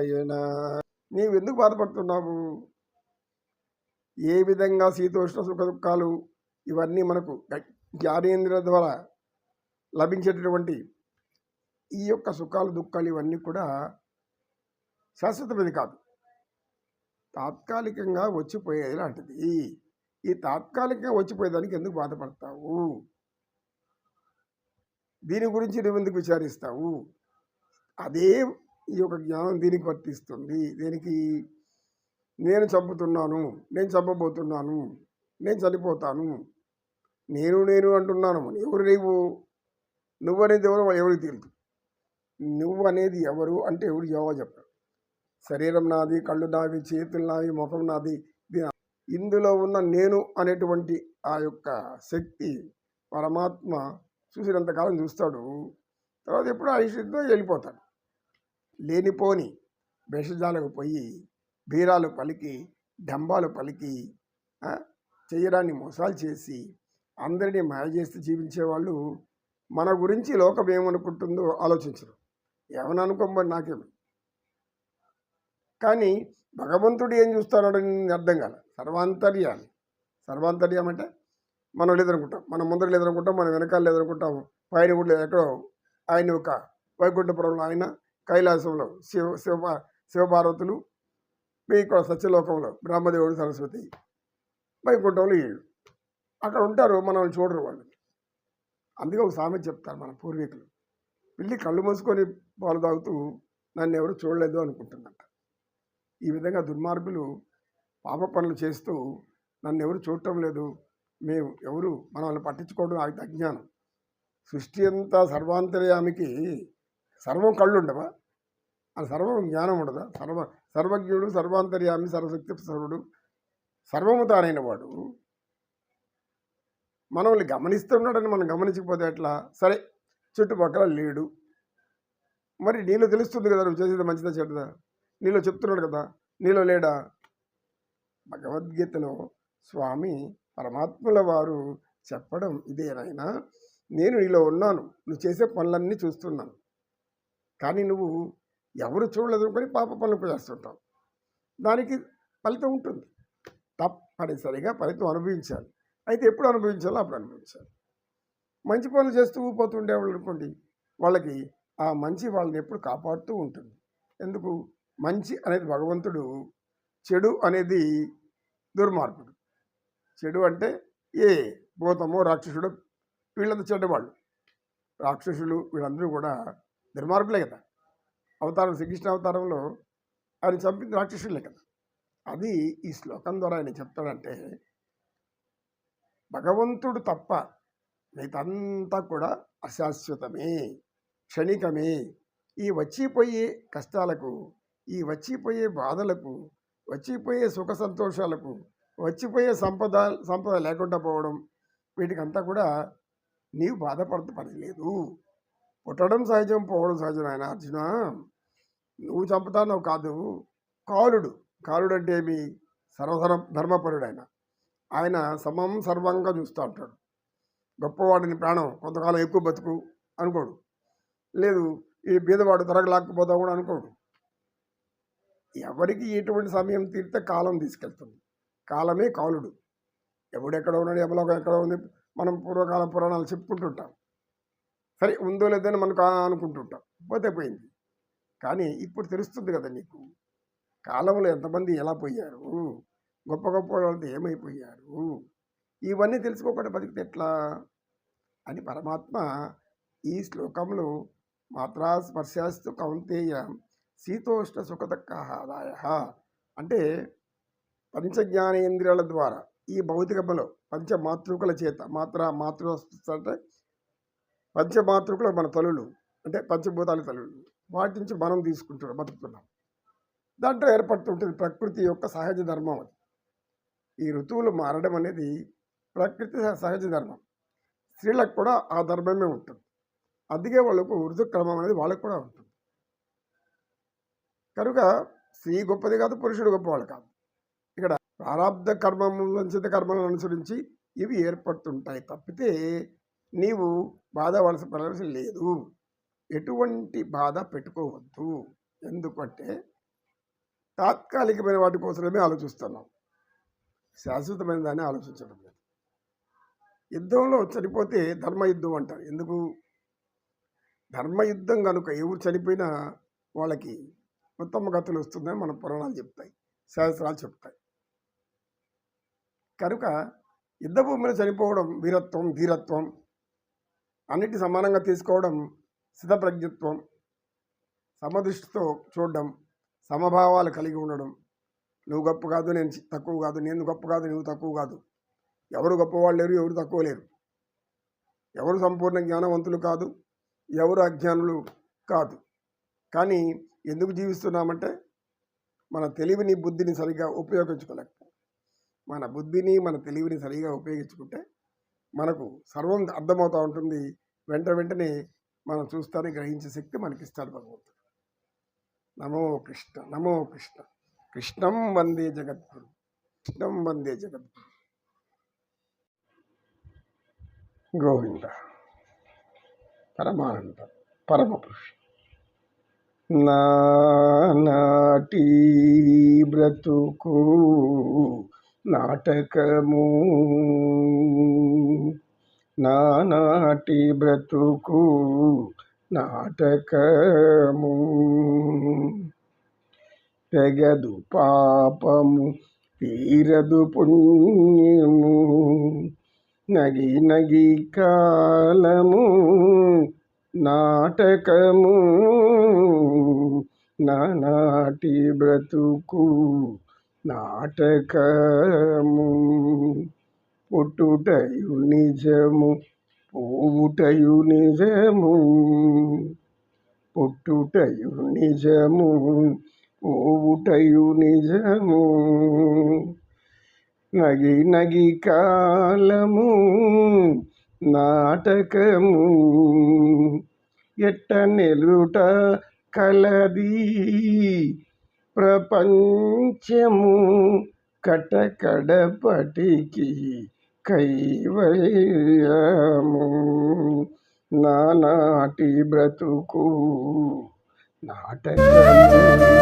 నారాయణ. నీవెందుకు బాధపడుతున్నావు? ఏ విధంగా శీతోష్ణ సుఖ దుఃఖాలు ఇవన్నీ మనకు జ్ఞానేంద్రియ ద్వారా లభించేటటువంటి ఈ యొక్క సుఖాలు దుఃఖాలు ఇవన్నీ కూడా శాశ్వతమైనది కాదు, తాత్కాలికంగా వచ్చిపోయేది లాంటిది. ఈ తాత్కాలికంగా వచ్చిపోయేదానికి ఎందుకు బాధపడతావు? దీని గురించి నువ్వెందుకు విచారిస్తావు? అదే ఈ యొక్క జ్ఞానం దీనికి వర్తిస్తుంది. దేనికి? నేను చంపుతున్నాను, నేను చంపబోతున్నాను, నేను చనిపోతాను, నేను నేను అంటున్నాను. ఎవరు నీవు? నువ్వు అనేది ఎవరు? ఎవరికి తెలుసు? నువ్వు అనేది ఎవరు అంటే ఎవరు జవాబు చెప్పారు? శరీరం నాది, కళ్ళు నావి, చేతులు నావి, ముఖం నాది. ఇందులో ఉన్న నేను అనేటువంటి ఆ యొక్క శక్తి పరమాత్మ చూసినంతకాలం చూస్తాడు. తర్వాత ఎప్పుడు ఐశ్వర్యంతో వెళ్ళిపోతాడు. లేనిపోని భేషజాలకు పోయి బీరాలు పలికి డంబాలు పలికి చేయడాన్ని మోసాలు చేసి అందరినీ మాయ చేసి జీవించేవాళ్ళు మన గురించి లోకం ఏమనుకుంటుందో ఆలోచించరు. ఏమని అనుకోమని నాకేమి. కానీ భగవంతుడు ఏం చూస్తున్నాడు అర్థం కాల. సర్వాంతర్యాన్ని. సర్వాంతర్యం అంటే మనం లేదనుకుంటాం, మనం ముందర లేదనుకుంటాం, మనం వెనకాల లేదనుకుంటాం, పైన కూడా ఎక్కడో ఆయన ఒక వైకుంఠపురంలో ఆయన, కైలాసంలో శివపార్వతులు, ఇక్కడ సత్యలోకంలో బ్రహ్మదేవుడు సరస్వతి, వైకుంఠంలో వీళ్ళు అక్కడ ఉంటారు. మనం చూడరు వాళ్ళు. అందుకే ఒక సామెత చెప్తారు మన పూర్వీకులు, పిల్లి కళ్ళు మూసుకొని పాలు తాగుతూ నన్ను ఎవరు చూడలేదు అనుకుంటున్నట్ట. ఈ విధంగా దుర్మార్గులు పాప పనులు చేస్తూ నన్ను ఎవరు చూడటం లేదు, మేము ఎవరు మనల్ని పట్టించుకోవడం అది అజ్ఞానం. సృష్టి అంతా సర్వాంతర్యామికి సర్వం కళ్ళు ఉండవా? అది సర్వం జ్ఞానం ఉండదా? సర్వజ్ఞుడు, సర్వాంతర్యామి, సర్వశక్తి సర్వుడు, సర్వము తానైన వాడు మనల్ని గమనిస్తున్నాడని మనం గమనించకపోతే ఎట్లా? సరే, చుట్టుపక్కల లేడు, మరి నీలో తెలుస్తుంది కదా నువ్వు చేసేది మంచిదా చెడ్డదా? నీలో చెప్తున్నాడు కదా, నీలో లేడా? భగవద్గీతలో స్వామి పరమాత్ముల వారు చెప్పడం ఇదేనైనా, నేను నీలో ఉన్నాను, నువ్వు చేసే పనులన్నీ చూస్తున్నాను, కానీ నువ్వు ఎవరు చూడలేదు కానీ పాప పనులు చేస్తుంటావు. దానికి ఫలితం ఉంటుంది, తప్పనిసరిగా ఫలితం అనుభవించాలి. అయితే ఎప్పుడు అనుభవించాలో అప్పుడు అనుభవించాలి. మంచి పనులు చేస్తూ పోతుండేవాళ్ళు అనుకోండి, వాళ్ళకి ఆ మంచి వాళ్ళని ఎప్పుడు కాపాడుతూ ఉంటుంది. ఎందుకు? మంచి అనేది భగవంతుడు, చెడు అనేది దుర్మార్గుడు. చెడు అంటే ఏ భూతమో రాక్షసుడు, వీళ్ళంతా చెడ్డవాళ్ళు. రాక్షసులు వీళ్ళందరూ కూడా దుర్మార్గులే కదా. అవతారం శ్రీకృష్ణ అవతారంలో ఆయన చంపింది రాక్షసులే కదా. అది ఈ శ్లోకం ద్వారా ఆయన చెప్తాడంటే, భగవంతుడు తప్ప మిగతంతా కూడా అశాశ్వతమే, క్షణికమే. ఈ వచ్చిపోయే కష్టాలకు, ఈ వచ్చిపోయే బాధలకు, వచ్చిపోయే సుఖ సంతోషాలకు, వచ్చిపోయే సంపద లేకుండా పోవడం, వీటికంతా కూడా నీవు బాధపడత పని లేదు. పుట్టడం సహజం, పోవడం సహజం. ఆయన అర్జున, నువ్వు చంపుతావు కాదు. కాలుడు అంటే ఏమి? ధర్మపరుడు. ఆయన సమం సర్వంగా చూస్తూ ఉంటాడు. గొప్పవాడిని ప్రాణం కొంతకాలం ఎక్కువ బతుకు అనుకోడు, లేదు ఈ బీదవాడు త్వరగా లాక్కుపోతావు కూడా అనుకోడు. ఎవరికి ఎటువంటి సమయం తీరితే కాలం తీసుకెళ్తుంది. కాలమే కాలుడు. ఎవడెక్కడ ఉన్నాడు, యమలోకం ఎక్కడ ఉంది, మనం పూర్వకాల పురాణాలు చెప్పుకుంటుంటాం. సరే, ఉందో లేదని మనకు అనుకుంటుంటాం, పోతే పోయింది. కానీ ఇప్పుడు తెలుస్తుంది కదా నీకు, కాలంలో ఎంతమంది ఎలా పోయారు, గొప్ప గొప్ప వాళ్ళంతా ఏమైపోయారు. ఇవన్నీ తెలుసుకోకుండా బతికితే ఎట్లా అని పరమాత్మ ఈ శ్లోకంలో మాత్రా స్పర్శాస్తు కౌంతేయ శీతోష్ణ సుఖదక్కాదాయ అంటే పంచజ్ఞానేంద్రియాల ద్వారా ఈ భౌతికములో పంచమాతృకుల చేత, మాతృ అంటే పంచమాతృకుల మన తల్లులు అంటే పంచభూతాల తల్లులు, వాటి నుంచి మనం తీసుకుంటున్నాం, బతుకుతున్నాం. దాంట్లో ఏర్పడుతుంటుంది ప్రకృతి యొక్క సహజ ధర్మం. అది ఈ ఋతువులు మారడం అనేది ప్రకృతి సహజ ధర్మం. స్త్రీలకు కూడా ఆ ధర్మమే ఉంటుంది. అందుకే వాళ్ళకు ఋతుక్రమం అనేది వాళ్ళకు కూడా ఉంటుంది. కనుక స్త్రీ గొప్పది కాదు, పురుషుడు గొప్పవాళ్ళు కాదు. ఇక్కడ ప్రారంధ కర్మము, సంచిత కర్మలను అనుసరించి ఇవి ఏర్పడుతుంటాయి తప్పితే నీవు బాధపడాల్సిన పని లేదు. ఎటువంటి బాధ పెట్టుకోవద్దు. ఎందుకంటే తాత్కాలికమైన వాటి కోసమే ఆలోచిస్తున్నాం. శాశ్వతమైన దాన్ని ఆలోచించడం లేదు. యుద్ధంలో చనిపోతే ధర్మయుద్ధం అంటారు. ఎందుకు? ధర్మయుద్ధం కనుక ఎవరు చనిపోయినా వాళ్ళకి ఉత్తమ గతులు వస్తుందని మన పురాణాలు చెప్తాయి, శాస్త్రాలు చెప్తాయి. కనుక యుద్ధభూమిలో చనిపోవడం వీరత్వం, ధీరత్వం, అన్నిటి సమానంగా తీసుకోవడం స్థితప్రజ్ఞత్వం, సమదృష్టితో చూడడం, సమభావాలు కలిగి ఉండడం. నువ్వు గొప్ప కాదు, నేను తక్కువ కాదు, నేను గొప్ప కాదు, నువ్వు తక్కువ కాదు. ఎవరు గొప్పవాళ్ళు లేరు, ఎవరు తక్కువ లేరు. ఎవరు సంపూర్ణ జ్ఞానవంతులు కాదు, ఎవరు అజ్ఞానులు కాదు. కానీ ఎందుకు జీవిస్తున్నామంటే మన తెలివిని, బుద్ధిని సరిగా ఉపయోగించుకోలేకపోతే, మన బుద్ధిని, మన తెలివిని సరిగా ఉపయోగించుకుంటే మనకు సర్వం అర్థమవుతూ ఉంటుంది. వెంటనే మనం చూస్తానే గ్రహించే శక్తి మనకిస్తాడు భగవంతుడు. నమో కృష్ణ, నమో కృష్ణ. కృష్ణం వందే జగద్గురు, కృష్ణం వందే జగద్గురు. గోవింద పరమానంద పరమపురుష. నాటి బ్రతుకు నాటకము, నాటి బ్రతుకు నాటకము. తెగదు పాపము, తీరదు పుణ్యము, నగి కాలము నాటకము. నాటి బ్రతుకు నాటకము. పుట్టుటయు నిజము, పోవుటయు నిజము. పుట్టుటయు నిజము, పోవుటయు నిజము. నగి కాలము నాటకము. ఎట్ట నెలుట కలది ప్రపంచము, కటకడపటికి కైవల్యము. నాటి బ్రతుకు నాటకము.